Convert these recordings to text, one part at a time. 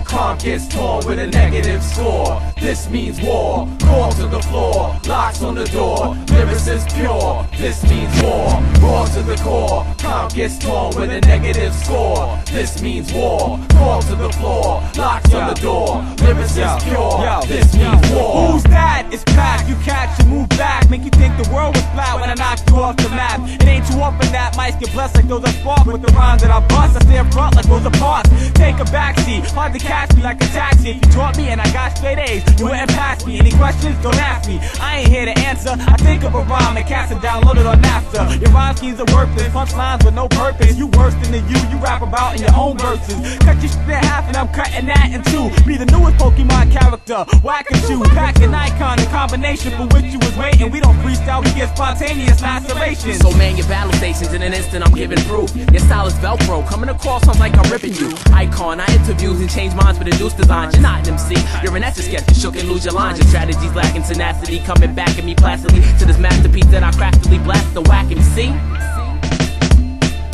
calm gets torn with a negative score. This means war, call to the floor, locks on the door, lyrics is pure. This means war, raw to the core, calm gets torn with a negative score. This means war, call to the floor, locks on the door, lyrics is pure. This means war. Who's that? It's Pack. You catch and move back, make you think the world was flat when I knocked you off the map. It ain't too often that mics get blessed like those I spark with the rhymes that I bust. I stay up front like Rosa Parks. Take a backseat, hard to catch me like a taxi. If you taught me and I got straight A's, you wouldn't pass me. Any questions? Don't ask me. I ain't here to answer. I think of a rhyme and cast it downloaded on Napster. Your rhyme schemes are worthless, punchlines with no purpose. You worse than the you rap about in your own verses. Cut your shit in half and I'm cutting that in two. Be the newest Pokemon character, whack at you. Pack an icon, a combination for which you was waiting. We don't freestyle, we get spontaneous lacerations. So man, your battle stations in an instant, I'm giving proof. Your style is Velcro, coming across sounds like I'm ripping you. Icon, I interviews and change minds with induced designs. You're not an MC, you're an etch-a-sketch. You shook and lose your lines. Your strategies lacking tenacity, coming back at me placidly to this masterpiece that I craftily blast the whack MC.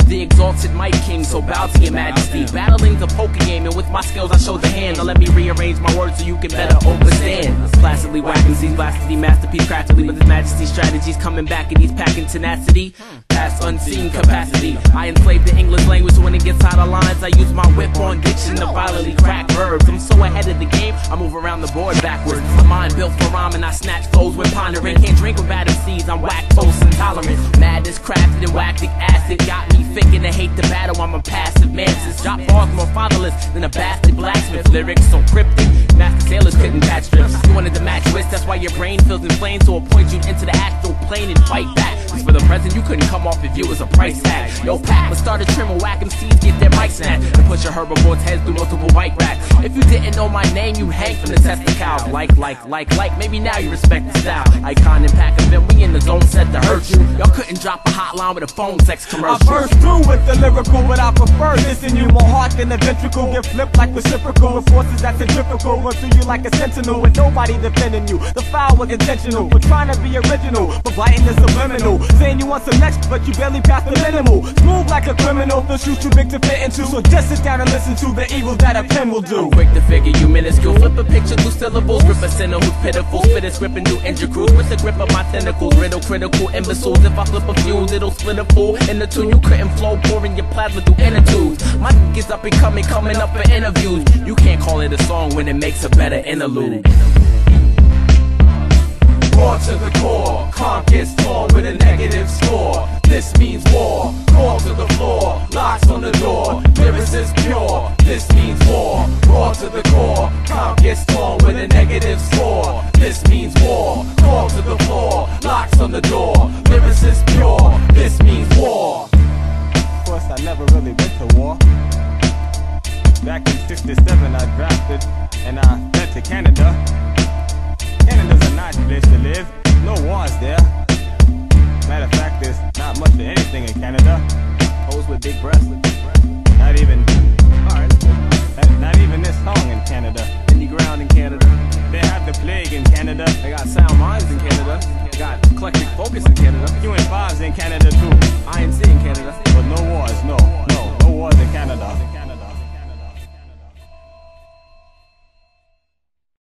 The exalted mic king, so bow to your majesty. Battling the poker game, and with my skills I show the hand. Now let me rearrange my words so you can better understand. Placidly whacking these blasphemy masterpiece craftily, with his majesty's strategies coming back and he's packing tenacity. Past unseen capacity. I enslave the English language, so when it gets out of lines, I use my whip on diction to violently crack verbs. I'm so ahead of the game, I move around the board backwards. My mind built for rhyming, I snatch flows when pondering. Can't drink with bad MCs, I'm lactose intolerant. Madness crafted in lactic acid got me thinking to hate the battle. I'm a passive man since drop bars more fatherless than a bastard blacksmith. Lyrics so cryptic, master sailors couldn't catch strips. You wanted to match wits, that's why your brain feels inflamed. So I'll point you into the astral plane and fight back. Cause for the present you couldn't come off if you was a price tag. Yo Pack, let's start a trim and whack MCs, get their mic snatched and push your herbivores heads through multiple bike racks. If you didn't know my name, you hang from the testicles. Like, maybe now you respect the style. Icon and PackFM, we in the zone set to hurt you. Y'all couldn't drop a hotline with a phone sex commercial. I burst through with the lyrical, but I prefer this in you. More heart than a ventricle, get flipped like reciprocal. With forces that's centrifugal, run through you like a sentinel with nobody defending you. The foul was intentional, we're trying to be original, but biting is subliminal. Saying you want some next, but you barely passed the minimal. Smooth like a criminal, the shoes too big to fit into. So just sit down and listen to the evil that a pen will do. I'm quick to figure you minuscule, flip a picture through syllables, rip a sinner who's pitiful, spit a script and do injure crews with the grip of my tentacles. Riddle critical imbeciles, if I flip a fuse, it'll split a fool into two. You couldn't flow, pouring your plasma through inner tubes. My is up and coming up for interviews. You can't call it a song when it makes a better interlude. Raw to the core, calm gets torn with a negative score. This means war, call to the floor, locks on the door, lyrics is pure. This means war, raw to the core, calm gets torn with a negative score. This means war, call to the floor, locks on the door, lyrics is pure. This means war. Of course, I never really went to war. Back in '67, I drafted and I went to Canada. Canada's a nice place to live, no wars there. Matter of fact, there's not much of anything in Canada. Hoes with big breasts. Not even this song in Canada. Indie ground in Canada. They have the plague in Canada. They got sound minds in Canada. They got eclectic focus in Canada. UN5's in Canada too. INC in Canada. But no wars, no wars in Canada.